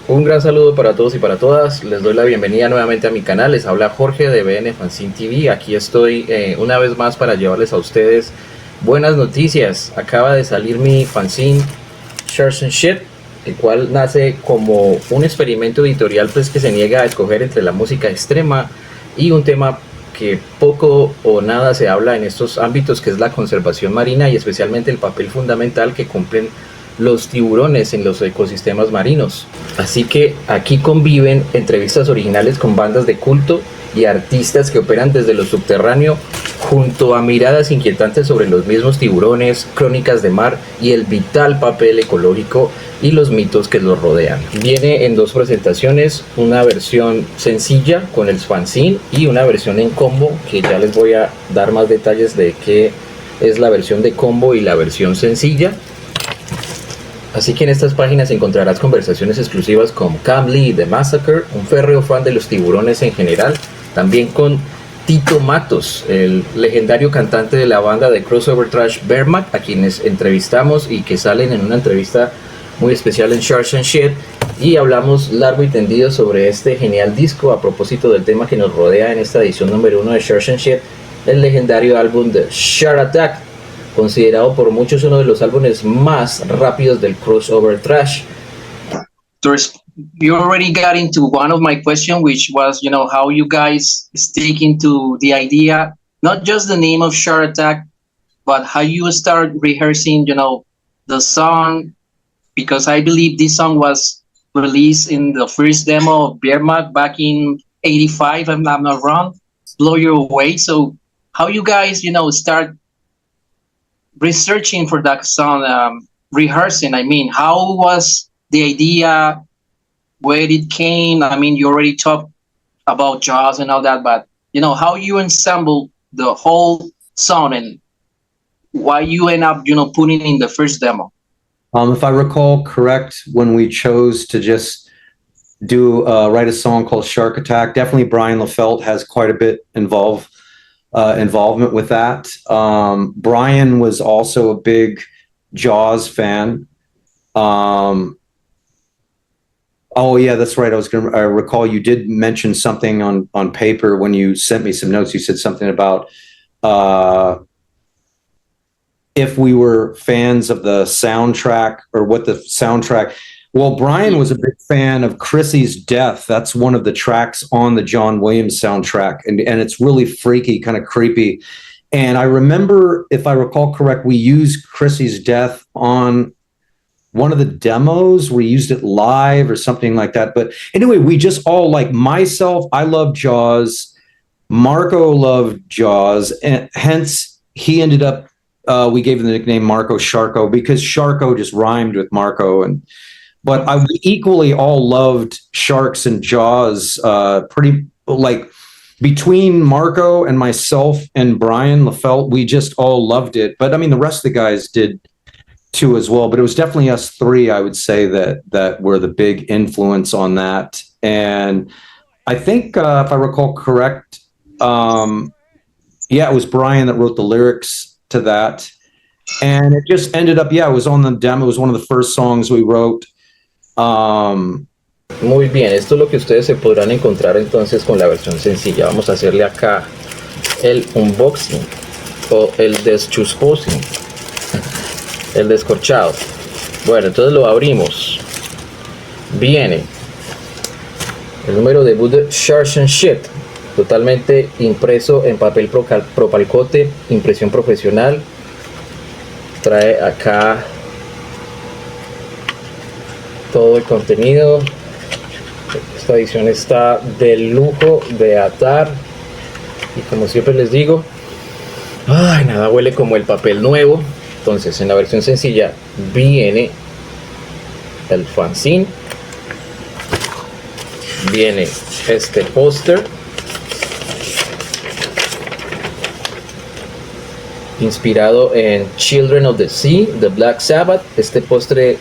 Un gran saludo para todos y para todas. Les doy la bienvenida nuevamente a mi canal. Les habla Jorge de BN Fanzine TV. Aquí estoy una vez más para llevarles a ustedes buenas noticias. Acaba de salir mi fanzine Shares and Shit, el cual nace como un experimento editorial pues, que se niega a escoger entre la música extrema y un tema que poco o nada se habla en estos ámbitos, que es la conservación marina y especialmente el papel fundamental que cumplen los tiburones en los ecosistemas marinos. Así que aquí conviven entrevistas originales con bandas de culto y artistas que operan desde lo subterráneo, junto a miradas inquietantes sobre los mismos tiburones, crónicas de mar y el vital papel ecológico y los mitos que los rodean. Viene en dos presentaciones, una versión sencilla con el fanzine y una versión en combo, que ya les voy a dar más detalles de qué es la versión de combo y la versión sencilla. Así que en estas páginas encontrarás conversaciones exclusivas con Kam Lee de Massacre, un férreo fan de los tiburones en general, también con Tito Matos, el legendario cantante de la banda de crossover thrash Wehrmacht, a quienes entrevistamos y que salen en una entrevista muy especial en Shares and Shit, y hablamos largo y tendido sobre este genial disco a propósito del tema que nos rodea en esta edición número 1 de Shares and Shit, el legendario álbum de Shark Attack, considerado por muchos uno de los álbumes más rápidos del crossover thrash. You already got into one of my questions, which was, how you guys stick into the idea, not just the name of Shark Attack, but how you start rehearsing, the song, because I believe this song was released in the first demo of Wehrmacht back in '85, if I'm not wrong. Blow you away. So how you guys, start researching for that song, rehearsing? I mean, how was the idea, where it came? I mean, you already talked about Jaws and all that, but how you ensemble the whole song and why you end up, putting in the first demo. If I recall correct, when we chose to just do write a song called Shark Attack, definitely Brian LaFelt has quite a bit involvement with that. Brian was also a big Jaws fan. Oh yeah, that's right. I recall you did mention something on paper when you sent me some notes. You said something about if we were fans of the soundtrack or what the soundtrack. Well, Brian was a big fan of Chrissy's Death. That's one of the tracks on the John Williams soundtrack. And it's really freaky, kind of creepy. And I remember, if I recall correct, we used Chrissy's Death on one of the demos. We used it live or something like that. But anyway, we just all, like myself, I love Jaws. Marco loved Jaws. And hence, he ended up, we gave him the nickname Marco Sharko because Sharko just rhymed with Marco. But we equally all loved sharks and Jaws. Pretty like between Marco and myself and Brian LaFelt, we just all loved it. But I mean, the rest of the guys did too as well. But it was definitely us three, I would say, that were the big influence on that. And I think, if I recall correct, it was Brian that wrote the lyrics to that. And it just ended up, it was on the demo. It was one of the first songs we wrote. Muy bien, esto es lo que ustedes se podrán encontrar entonces con la versión sencilla. Vamos a hacerle acá el unboxing o el deschusposing, el descorchado. Bueno, entonces lo abrimos. Viene el número debut de Shares and Shit, totalmente impreso en papel propalcote, impresión profesional. Trae acá todo el contenido. Esta edición está de lujo de atar y como siempre les digo, nada huele como el papel nuevo. Entonces en la versión sencilla viene el fanzine, viene este póster inspirado en Children of the Sea de Black Sabbath. Este póster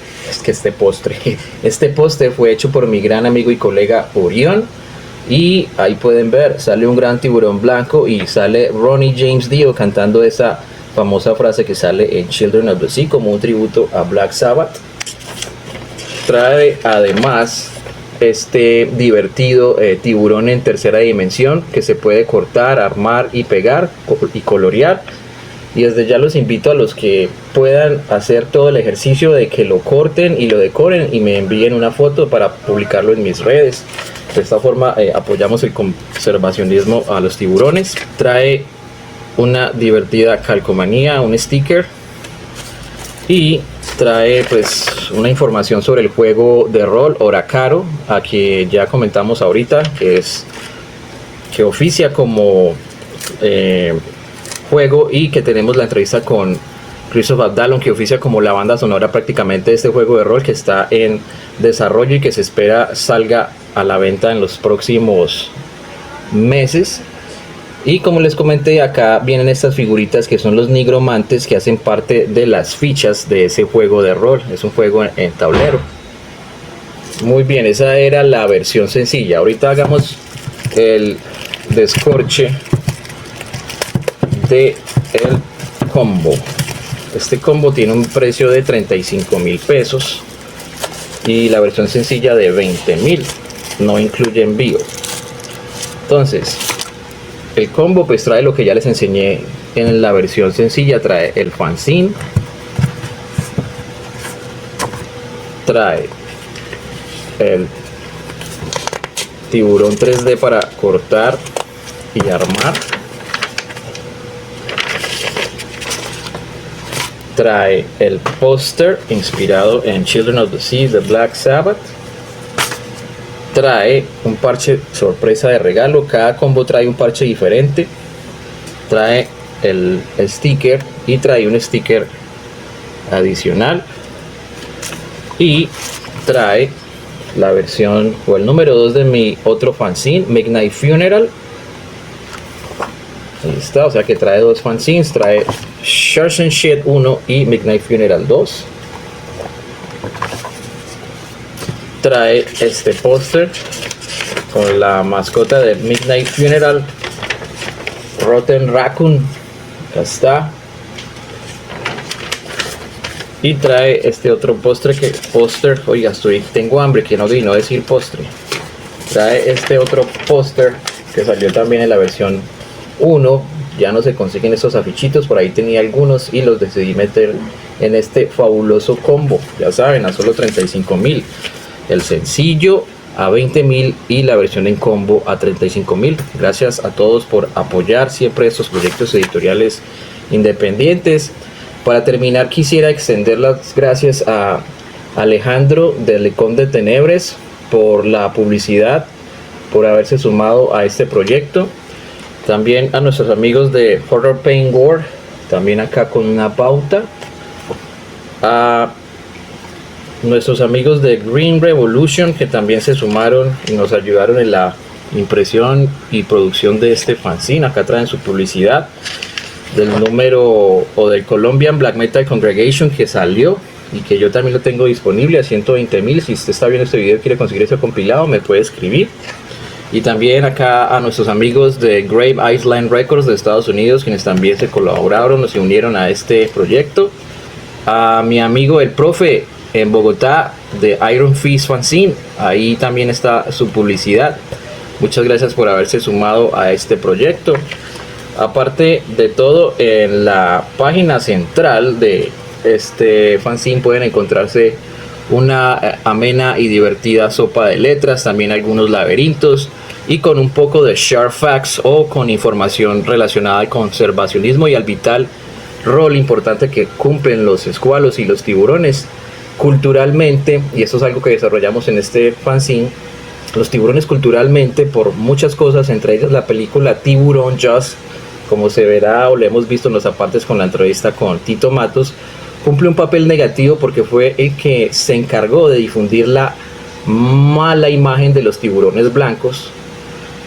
fue hecho por mi gran amigo y colega Orión, y ahí pueden ver, sale un gran tiburón blanco y sale Ronnie James Dio cantando esa famosa frase que sale en Children of the Sea como un tributo a Black Sabbath. Trae además este divertido tiburón en tercera dimensión que se puede cortar, armar y pegar y colorear. Y desde ya los invito a los que puedan hacer todo el ejercicio de que lo corten y lo decoren y me envíen una foto para publicarlo en mis redes. De esta forma apoyamos el conservacionismo a los tiburones. Trae una divertida calcomanía, un sticker, y trae pues una información sobre el juego de rol Oracaro, a que ya comentamos ahorita, que oficia como juego, y que tenemos la entrevista con Christoph Abdalon, que oficia como la banda sonora prácticamente de este juego de rol, que está en desarrollo y que se espera salga a la venta en los próximos meses. Y como les comenté, acá vienen estas figuritas que son los nigromantes, que hacen parte de las fichas de ese juego de rol. Es un juego en tablero. Muy bien, esa era la versión sencilla. Ahorita hagamos el descorche de el combo. Este combo tiene un precio de 35.000 pesos y la versión sencilla de 20.000, no incluye envío. Entonces el combo pues trae lo que ya les enseñé en la versión sencilla. Trae el fanzine, trae el tiburón 3D para cortar y armar, trae el póster inspirado en Children of the Sea de Black Sabbath, trae un parche sorpresa de regalo. Cada combo trae un parche diferente, trae el sticker y trae un sticker adicional, y trae la versión o el número 2 de mi otro fanzine, Midnight Funeral. Ahí está, o sea que trae dos fanzines, trae Sharks and Shit 1 y Midnight Funeral 2. Trae este póster con la mascota de Midnight Funeral, Rotten Raccoon. Acá está. Y trae este otro póster oiga, tengo hambre, que no decir postre. Trae este otro póster que salió también en la versión 1. Ya no se consiguen estos afichitos, por ahí tenía algunos y los decidí meter en este fabuloso combo. Ya saben, a solo 35.000. El sencillo a 20.000 y la versión en combo a 35.000. Gracias a todos por apoyar siempre estos proyectos editoriales independientes. Para terminar, quisiera extender las gracias a Alejandro de Lecón de Tenebres por la publicidad, por haberse sumado a este proyecto. También a nuestros amigos de Horror Pain War, también acá con una pauta. A nuestros amigos de Green Revolution, que también se sumaron y nos ayudaron en la impresión y producción de este fanzine. Acá traen su publicidad del número o del Colombian Black Metal Congregation que salió y que yo también lo tengo disponible a 120.000. Si usted está viendo este video y quiere conseguir ese compilado, me puede escribir. Y también acá a nuestros amigos de Grave Island Records de Estados Unidos, quienes también se colaboraron, se unieron a este proyecto. A mi amigo el profe en Bogotá de Iron Fist Fanzine, ahí también está su publicidad. Muchas gracias por haberse sumado a este proyecto. Aparte de todo, en la página central de este fanzine pueden encontrarse una amena y divertida sopa de letras, también algunos laberintos y con un poco de sharp facts o con información relacionada al conservacionismo y al vital rol importante que cumplen los escualos y los tiburones culturalmente. Y eso es algo que desarrollamos en este fanzine. Los tiburones culturalmente, por muchas cosas, entre ellas la película Tiburón Just, como se verá o lo hemos visto en los apartes con la entrevista con Tito Matos, cumple un papel negativo porque fue el que se encargó de difundir la mala imagen de los tiburones blancos.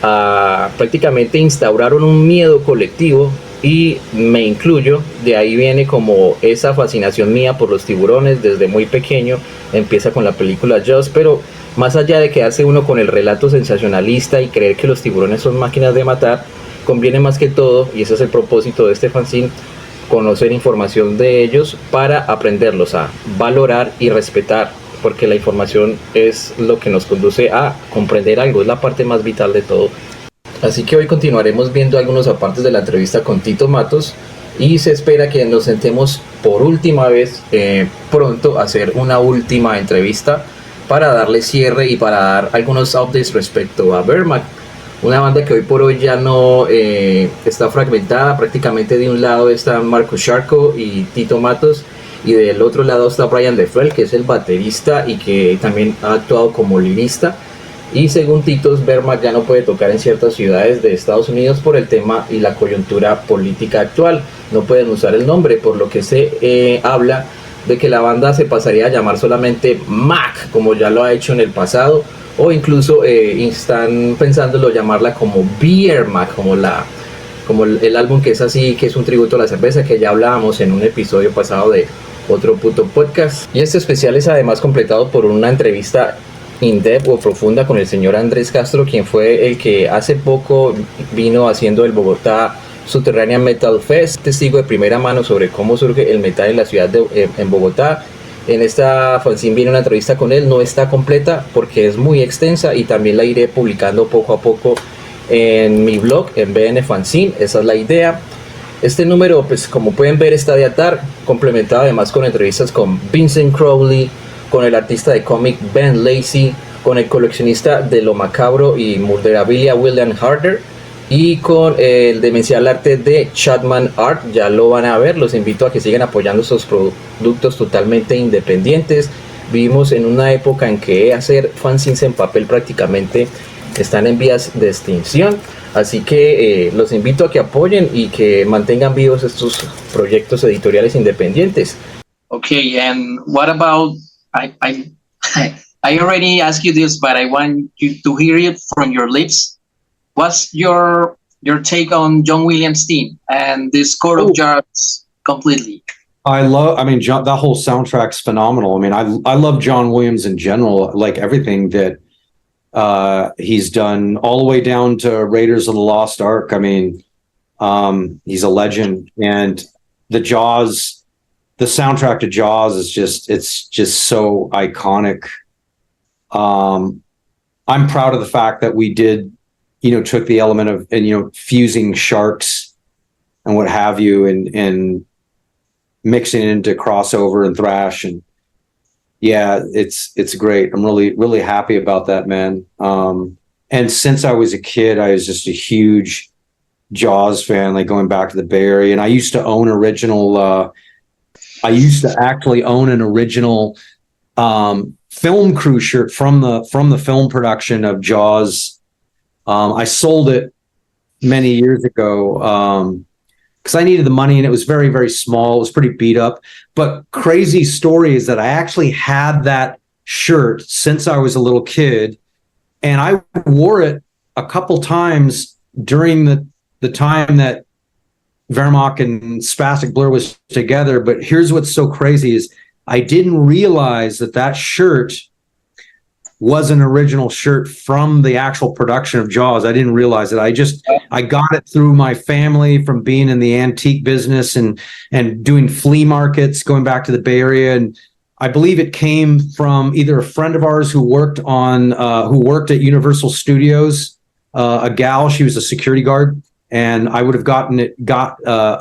Prácticamente instauraron un miedo colectivo y me incluyo. De ahí viene como esa fascinación mía por los tiburones desde muy pequeño. Empieza con la película Just, pero más allá de quedarse uno con el relato sensacionalista y creer que los tiburones son máquinas de matar, conviene más que todo, y ese es el propósito de este fanzine, conocer información de ellos para aprenderlos a valorar y respetar porque la información es lo que nos conduce a comprender algo, es la parte más vital de todo. Así que hoy continuaremos viendo algunos apartes de la entrevista con Tito Matos y se espera que nos sentemos por última vez pronto a hacer una última entrevista para darle cierre y para dar algunos updates respecto a Wehrmacht, una banda que hoy por hoy ya no está fragmentada. Prácticamente de un lado está Marco Sharko y Tito Matos, y del otro lado está Brian Lefrel, que es el baterista y que también ha actuado como lirista. Y según Tito, Wehrmacht ya no puede tocar en ciertas ciudades de Estados Unidos por el tema y la coyuntura política actual. No pueden usar el nombre, por lo que se habla de que la banda se pasaría a llamar solamente Mac, como ya lo ha hecho en el pasado, o incluso están pensándolo llamarla como Wehrmacht, como el álbum que es así, que es un tributo a la cerveza, que ya hablábamos en un episodio pasado de Otro Puto Podcast. Y este especial es además completado por una entrevista in-depth o profunda con el señor Andrés Castro, quien fue el que hace poco vino haciendo el Bogotá Subterranean Metal Fest, testigo de primera mano sobre cómo surge el metal en la ciudad en Bogotá. En esta fanzine viene una entrevista con él, no está completa porque es muy extensa y también la iré publicando poco a poco en mi blog, en BN Fanzine, esa es la idea. Este número, pues como pueden ver, está de atar, complementado además con entrevistas con Vincent Crowley, con el artista de cómic Ben Lacy, con el coleccionista de lo macabro y murderabilia William Harder, y con el demencial arte de Chapman Art. Ya lo van a ver, los invito a que sigan apoyando estos productos totalmente independientes. Vivimos en una época en que hacer fanzines en papel prácticamente están en vías de extinción, así que los invito a que apoyen y que mantengan vivos estos proyectos editoriales independientes. Okay, and what about, I already asked you this, but I want you to hear it from your lips. What's your take on John Williams' theme and this Court of Jars completely? John, that whole soundtrack's phenomenal. I mean, I love John Williams in general, like everything that he's done, all the way down to Raiders of the Lost Ark. I mean, he's a legend, and the soundtrack to Jaws is just so iconic. I'm proud of the fact that we did, took the element of, fusing sharks and what have you, and mixing it into crossover and thrash, and yeah, it's great. I'm really, really happy about that, man. And since I was a kid, I was just a huge Jaws fan, like going back to the Bay Area. And I used to actually own an original film crew shirt from the film production of Jaws. I sold it many years ago because I needed the money, and it was very, very small. It was pretty beat up. But crazy story is that I actually had that shirt since I was a little kid, and I wore it a couple times during the time that Wehrmacht and Spastic Blur was together. But here's what's so crazy is I didn't realize that shirt was an original shirt from the actual production of Jaws. I didn't realize it. I got it through my family from being in the antique business and doing flea markets, going back to the Bay Area. And I believe it came from either a friend of ours who worked at Universal Studios, a gal, she was a security guard, and I would have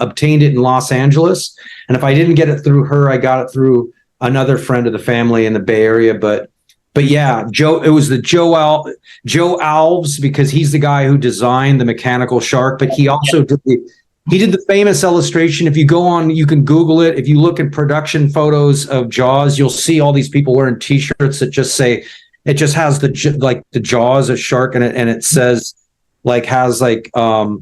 obtained it in Los Angeles. And if I didn't get it through her, I got it through another friend of the family in the Bay Area. But yeah, it was the Joe Alves, because he's the guy who designed the mechanical shark, but he also did the famous illustration. If you go on, you can Google it. If you look at production photos of Jaws, you'll see all these people wearing T-shirts that just say, it just has the Jaws, a shark, and it says has the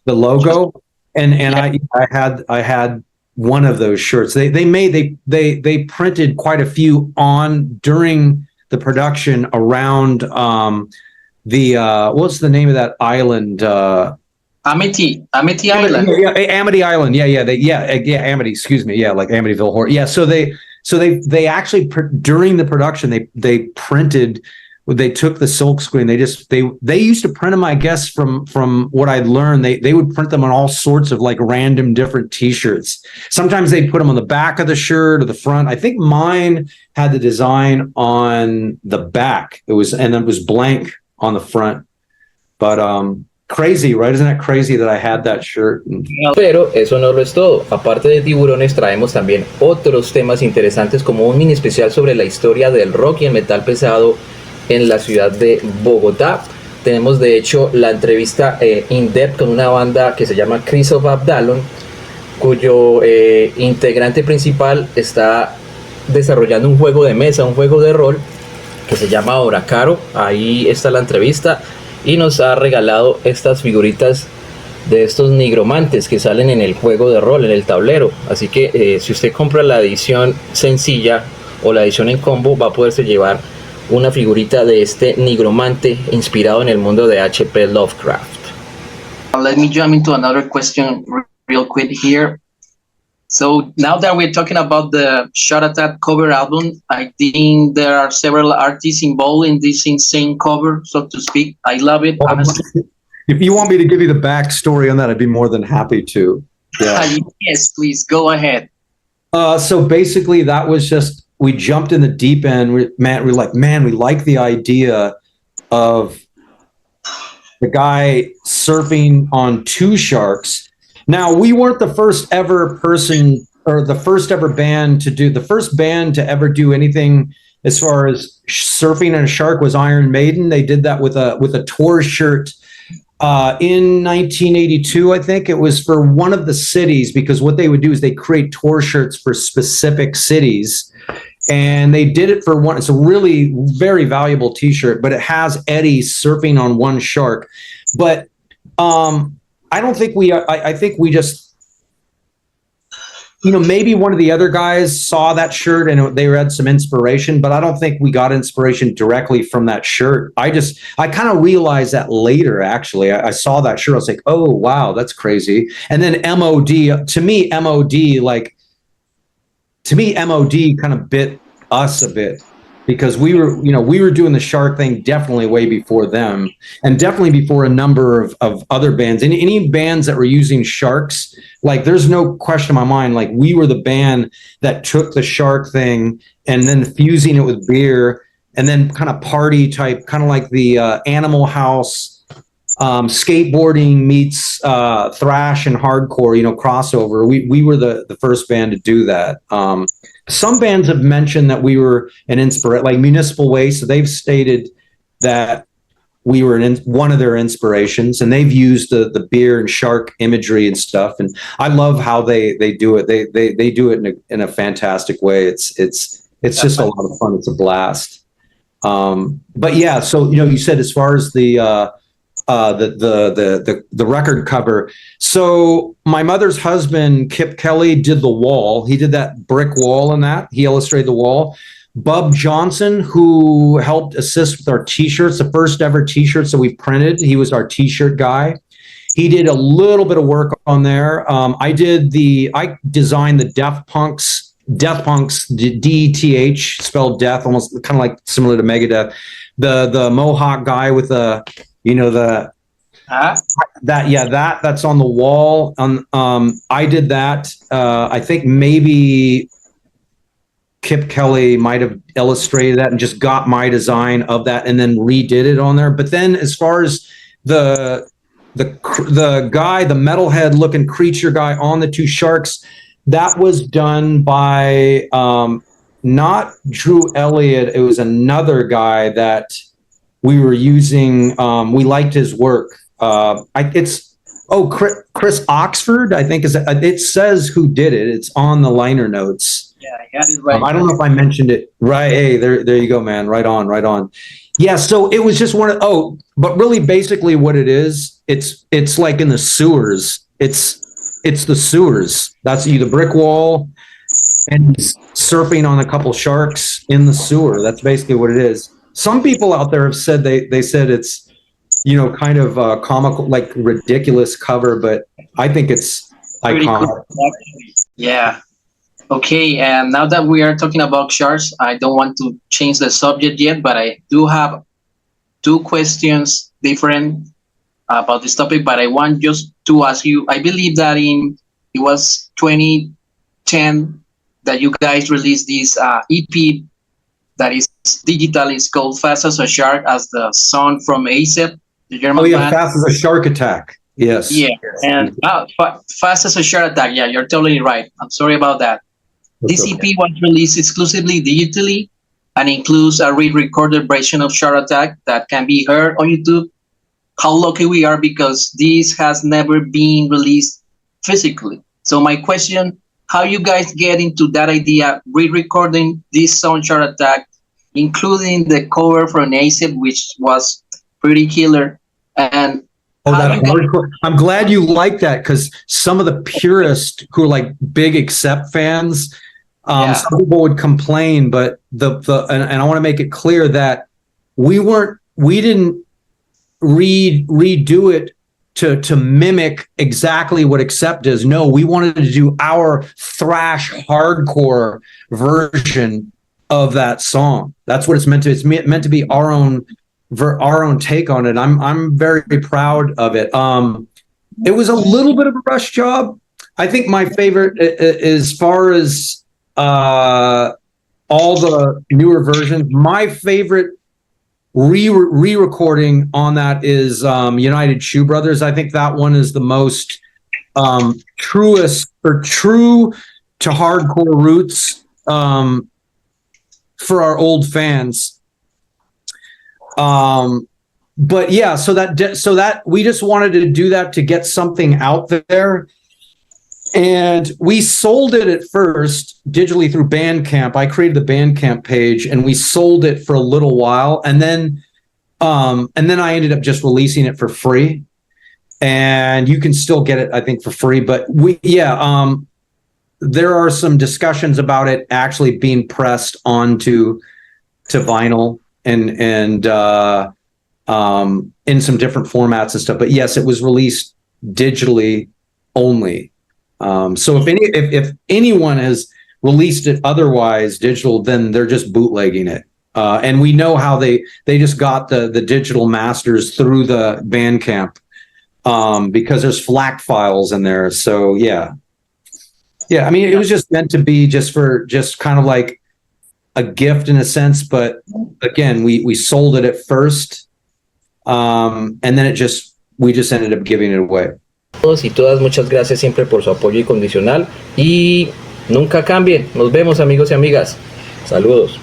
logo. And I had one of those shirts. They printed quite a few during the production around what's the name of that island? Amity Island. Yeah, Amity Island. Amity. Excuse me. Yeah, like Amityville Horror. Yeah. So they actually during the production they printed they took the silk screen. They used to print them, I guess, from what I'd learned. They would print them on all sorts of like random different T-shirts. Sometimes they'd put them on the back of the shirt or the front. I think mine had the design on the back. It was blank on the front. But crazy, right? Isn't that crazy that I had that shirt? Pero eso no lo es todo. Aparte de Tiburones, traemos también otros temas interesantes, como un mini especial sobre la historia del rock y el metal pesado en la ciudad de Bogotá. Tenemos de hecho la entrevista in-depth con una banda que se llama Chris of Abdalon, cuyo integrante principal está desarrollando un juego de mesa, un juego de rol que se llama Oracaro. Ahí está la entrevista y nos ha regalado estas figuritas de estos nigromantes que salen en el juego de rol, en el tablero. Así que si usted compra la edición sencilla o la edición en combo, va a poderse llevar una figurita de este nigromante inspirado en el mundo de H.P. Lovecraft. Let me jump into another question real quick here. So now that we're talking about the Shot Attack cover album, I think there are several artists involved in this insane cover, so to speak. I love it, honestly. If you want me to give you the backstory on that, I'd be more than happy to. Yeah. Yes, please, go ahead. So basically, that was just, we jumped in the deep end. We like the idea of the guy surfing on two sharks. Now, we weren't the first ever person or the first ever band to ever do anything as far as surfing on a shark was Iron Maiden. They did that with a tour shirt in 1982, I think. It was for one of the cities, because what they would do is they create tour shirts for specific cities. And they did it for one. It's a really very valuable T-shirt, but it has Eddie surfing on one shark. But I don't think I think we just, maybe one of the other guys saw that shirt and they had some inspiration, but I don't think we got inspiration directly from that shirt. I kind of realized that later, actually. I saw that shirt. I was like, oh, wow, that's crazy. And then MOD kind of bit us a bit, because we were doing the shark thing definitely way before them, and definitely before a number of other bands. Any bands that were using sharks, like, there's no question in my mind, like, we were the band that took the shark thing and then fusing it with beer and then kind of party type, kind of like the Animal House skateboarding meets thrash and hardcore, crossover. We were the first band to do that. Some bands have mentioned that we were an like Municipal Waste. So they've stated that we were one of their inspirations, and they've used the beer and shark imagery and stuff. And I love how they do it. They do it in a fantastic way. It's just a lot of fun. It's a blast. But yeah, so you said as far as the record cover. So my mother's husband, Kip Kelly, did the wall. He did that brick wall and that. He illustrated the wall. Bub Johnson, who helped assist with our T-shirts, the first ever T-shirts that we printed. He was our T-shirt guy. He did a little bit of work on there. I designed the Death Punks, DETH, spelled death, almost kind of like similar to Megadeth. The Mohawk guy with the that's on the wall. I did that. I think maybe Kip Kelly might have illustrated that and just got my design of that and then redid it on there. But then as far as the guy, the metalhead looking creature guy on the two sharks, that was done by not Drew Elliott. It was another guy that we were using. We liked his work. Chris Oxford, I think it says who did it. It's on the liner notes. Yeah, I got it right. I don't know if I mentioned it right. Hey, there you go, man. Right on. Yeah, so it was just but really basically what it is, it's like in the sewers. It's the sewers. That's the brick wall and surfing on a couple sharks in the sewer. That's basically what it is. Some people out there have said they said it's, kind of comical, like ridiculous cover, but I think it's iconic. Cool. Yeah. Okay, and now that we are talking about sharks, I don't want to change the subject yet, but I do have two questions different about this topic, but I want just to ask you, I believe that it was 2010 that you guys released this EP that is digital. It's called Fast as a Shark, as the song from ASAP, the German band. Fast as a Shark Attack. Yes. Yeah, and Fast as a Shark Attack. Yeah, you're totally right. I'm sorry about that. This EP was released exclusively digitally and includes a re-recorded version of Shark Attack that can be heard on YouTube. How lucky we are, because this has never been released physically. So my question, how you guys get into that idea, re-recording this song Shark Attack, including the cover from ASAP, which was pretty killer. And I'm glad you like that, because some of the purists who are like big Accept fans, some people would complain, but and I want to make it clear that we didn't redo it to mimic exactly what Accept is. No, we wanted to do our thrash hardcore version of that song. That's what it's meant to. It's meant to be our own take on it. I'm very proud of it. It was a little bit of a rush job. I think my favorite, as far as all the newer versions, my favorite re-recording on that is United Shoe Brothers. I think that one is the most true to hardcore roots for our old fans. But yeah, so that we just wanted to do that to get something out there. And we sold it at first digitally through Bandcamp. I created the Bandcamp page and we sold it for a little while. And then I ended up just releasing it for free. And you can still get it, I think, for free. But there are some discussions about it actually being pressed onto vinyl and in some different formats and stuff. But yes, it was released digitally only. So if anyone has released it otherwise digital, then they're just bootlegging it. And we know how they just got the digital masters through the Bandcamp, because there's FLAC files in there. So yeah. I mean, it was just meant to be just kind of like a gift in a sense. But again, we sold it at first, and then we just ended up giving it away. Todos y todas, muchas gracias siempre por su apoyo incondicional y nunca cambien. Nos vemos, amigos y amigas. Saludos.